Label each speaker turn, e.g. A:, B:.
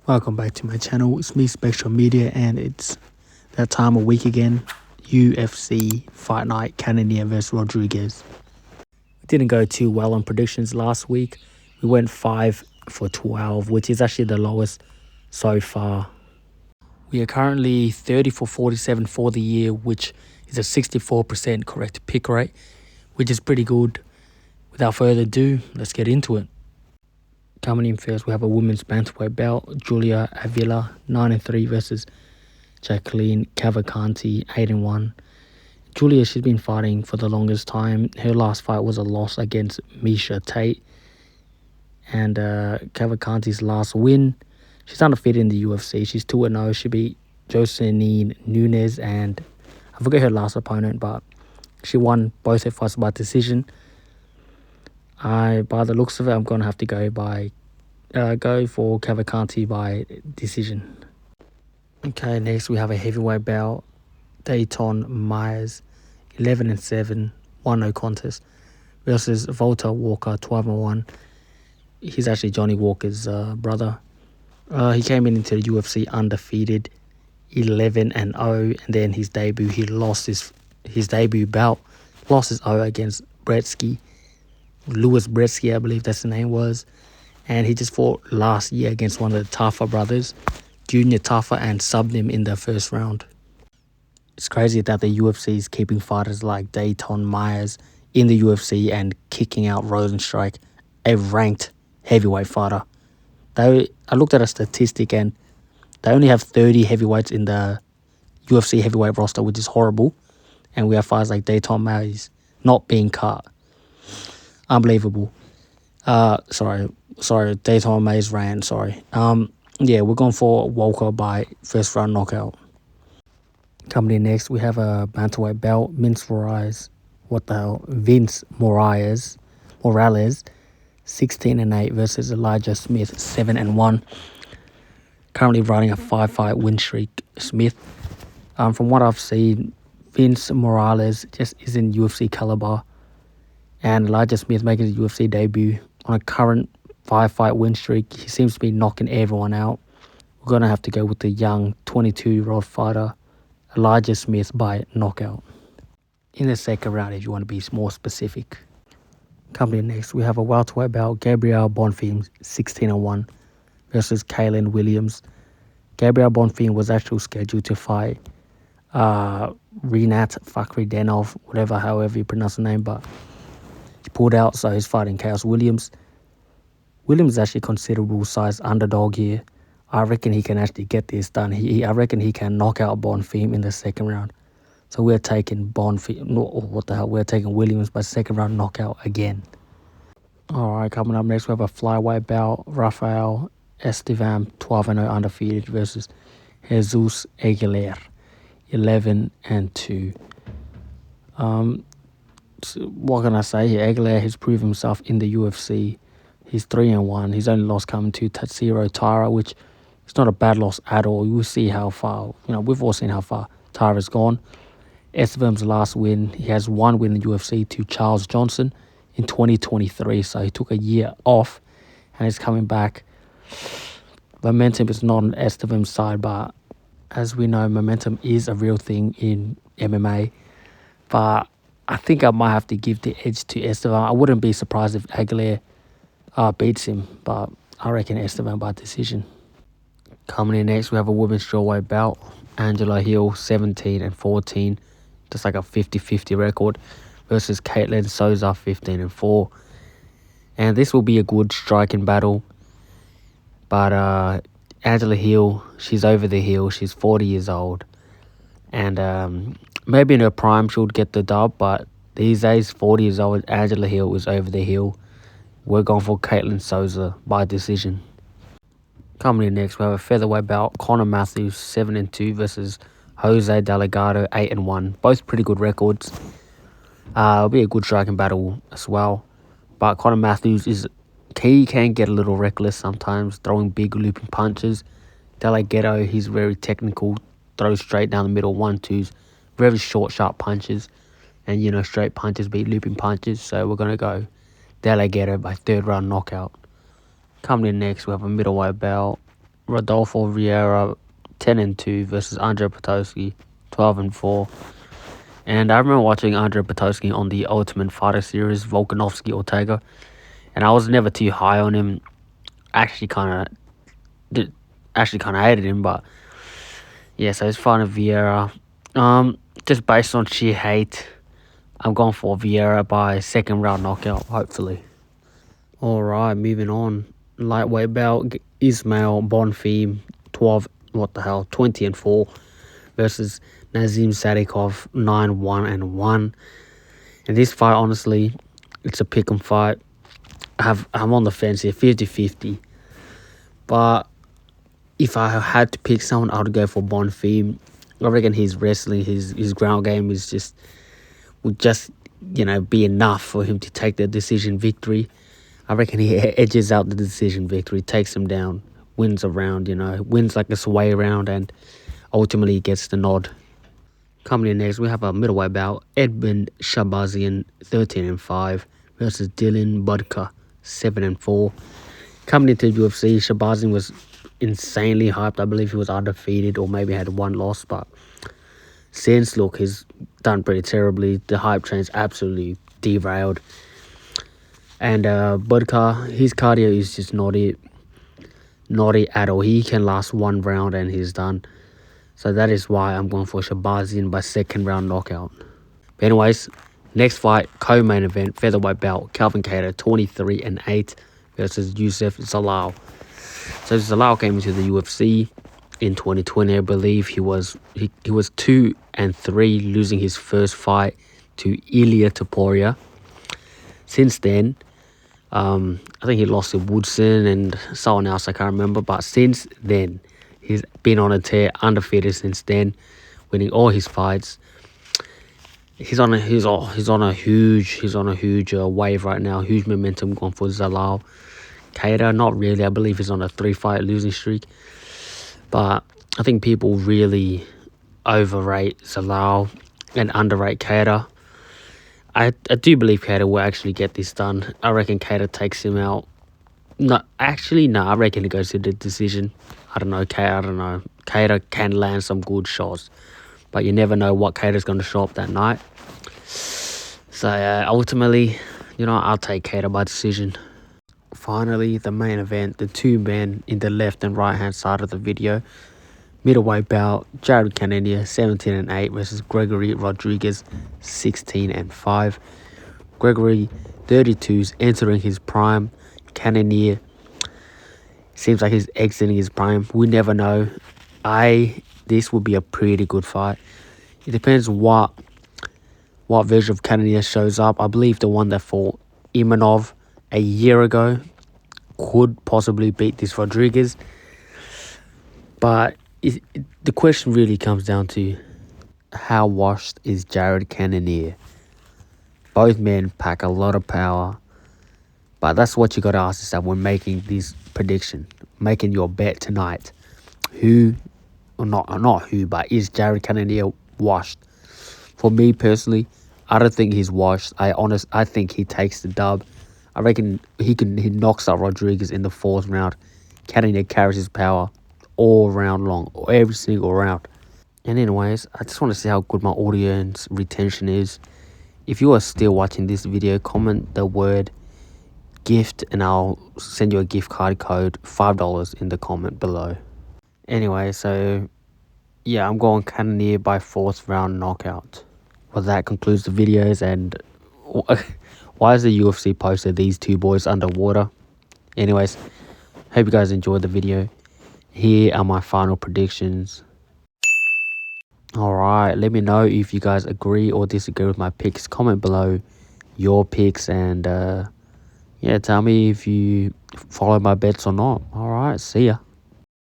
A: Welcome back to my channel. It's me, Spectrum Media, and it's that time of week again. UFC Fight Night, Cannonier versus Rodrigues. It didn't go too well on predictions last week. We went 5 for 12, which is actually the lowest so far. We are currently 30 for 47 for the year, which is a 64% correct pick rate, which is pretty good. Without further ado, let's get into it. Coming in first, we have a women's bantamweight belt. Julia Avila, 9-3 versus Jacqueline Cavalcanti, 8-1. Julia, she's been fighting for the longest time. Her last fight was a loss against Misha Tate. And Cavalcanti's last win, she's undefeated in the UFC. She's 2-0. She beat Jocelyn Nunes, and I forget her last opponent, but she won both her fights by decision. By the looks of it, I'm going to have to go for Cavalcanti by decision. Okay, next we have a heavyweight bout. Dayton Myers, 11-7, 1-0 contest, versus Volta Walker, 12-1. He's actually Johnny Walker's brother. He came into the UFC undefeated, 11-0, and then his debut, he lost his debut bout, lost his O against Louis Bretsky, I believe that's the name was. And he just fought last year against one of the Taffa brothers, Junior Taffa, and subbed him in the first round. It's crazy that the UFC is keeping fighters like Dayton Myers in the UFC and kicking out Rosenstrike, a ranked heavyweight fighter. I looked at a statistic and they only have 30 heavyweights in the UFC heavyweight roster, which is horrible. And we have fighters like Dayton Myers not being cut. Unbelievable. Sorry, Dayton Myers ran, sorry. Yeah, we're going for Walker by first round knockout. Coming in next, we have a bantamweight belt, Vince Morales, 16-8 versus Elijah Smith, 7-1. Currently riding a 5-fight win streak, Smith. From what I've seen, Vince Morales just isn't UFC caliber. And Elijah Smith making his UFC debut on a current 5-fight win streak. He seems to be knocking everyone out. We're going to have to go with the young 22-year-old fighter, Elijah Smith, by knockout. In the second round, if you want to be more specific. Coming in next, we have a welterweight bout, Gabriel Bonfim, 16-1 versus Kaylin Williams. Gabriel Bonfim was actually scheduled to fight Rinat Fakhridenov, however you pronounce the name, but he pulled out, so he's fighting Chaos Williams. Williams is actually a considerable size underdog here. I reckon he can actually get this done. I reckon he can knock out Bonfim in the second round. So we're taking we're taking Williams by second round knockout again. Alright, coming up next we have a flyweight bout. Rafael Estevam, 12-0 undefeated versus Jesus Aguilera, 11-2. What can I say here? Aguilera has proven himself in the UFC. He's 3-1. His only loss coming to Tatsuro Taira, which is not a bad loss at all. We'll see how far, we've all seen how far Taira's gone. Estevam's last win, he has one win in the UFC to Charles Johnson in 2023. So he took a year off and he's coming back. Momentum is not on Estevam's side, but as we know, momentum is a real thing in MMA. But I think I might have to give the edge to Estevam. I wouldn't be surprised if Aguilera beats him, but I reckon Estevam by decision. Coming in next, we have a women's strawweight bout. Angela Hill, 17-14, just like a 50-50 record, versus Caitlin Souza, 15-4. And this will be a good striking battle. But Angela Hill, she's over the hill. She's 40 years old. And maybe in her prime she'll get the dub, but these days, 40 years old, Angela Hill is over the hill. We're going for Caitlin Souza by decision. Coming in next, we have a featherweight bout. Conor Matthews, 7-2 versus Jose Delgado, 8-1. Both pretty good records. It'll be a good striking battle as well. But Conor Matthews he can get a little reckless sometimes, throwing big looping punches. Delgado, he's very technical, throws straight down the middle, 1-2s, very short, sharp punches. And, straight punches beat looping punches. So we're going to go Delgado by third round knockout. Coming in next, we have a middleweight bout. Rodolfo Vieira 10-2 versus Andre Potosky 12-4. And I remember watching Andre Potosky on the Ultimate Fighter series, Volkanovski Ortega, and I was never too high on him. Actually, kind of hated him, but yeah. So it's fine with Vieira. Just based on sheer hate, I'm going for Vieira by second round knockout, hopefully. All right, moving on. Lightweight bout: Ismael Bonfim 20-4 versus Nazim Sadykhov 9-1-1. And this fight, honestly, it's a pick'em fight. I'm on the fence here, 50-50. But if I had to pick someone, I would go for Bonfim. I reckon his wrestling, his ground game would just be enough for him to take the decision victory. I reckon he edges out the decision victory, takes him down, wins a round, wins like a sway round, and ultimately gets the nod. Coming in next, we have a middleweight bout: Edmund Shabazian 13-5 versus Dylan Budka 7-4. Coming into the UFC, Shabazian was insanely hyped. I believe he was undefeated or maybe had one loss, but since, look, he's done pretty terribly. The hype train's absolutely derailed. And Budka, his cardio is just not it at all. He can last one round and he's done. So that is why I'm going for Shabazian by second round knockout. But anyways, next fight, co-main event, featherweight bout: Calvin Kattar 23-8 versus Youssef Zalal. So Zalal came into the UFC in 2020, I believe. He was 2-3, losing his first fight to Ilia Topuria. Since then, I think he lost to Woodson and someone else, I can't remember. But since then, he's been on a tear, undefeated since then, winning all his fights. He's on a huge wave right now, huge momentum going for Zalal. Kattar, not really. I believe he's on a 3-fight losing streak. But I think people really overrate Zalal and underrate Kattar. I do believe Kattar will actually get this done. I reckon Kattar takes him out. No, I reckon it goes to the decision. I don't know. Kattar can land some good shots, but you never know what Kattar's going to show up that night. So ultimately, I'll take Kattar by decision. Finally, the main event, the two men in the left and right hand side of the video. Middleweight bout: Jared Cannonier 17-8 versus Gregory Rodrigues 16-5. Gregory 32's entering his prime. Cannonier seems like he's exiting his prime. We never know. This would be a pretty good fight. It depends what version of Cannonier shows up. I believe the one that fought Imanov a year ago could possibly beat this Rodrigues. But the question really comes down to how washed is Jared Cannonier. Both men pack a lot of power, but that's what you got to ask yourself when making this prediction, making your bet tonight. But is Jared Cannonier washed? For me personally, I don't think he's washed. I think he takes the dub. I reckon he knocks out Rodrigues in the fourth round. Cannonier carries his power all round long, every single round. And anyways, I just want to see how good my audience retention is. If you are still watching this video, comment the word gift and I'll send you a gift card code, $5 in the comment below. Anyway, so yeah, I'm going Cannonier by fourth round knockout. Well, that concludes the videos. And why is the UFC posted these two boys underwater? Anyways, hope you guys enjoyed the video. Here are my final predictions. Alright, let me know if you guys agree or disagree with my picks. Comment below your picks and tell me if you follow my bets or not. Alright, see ya.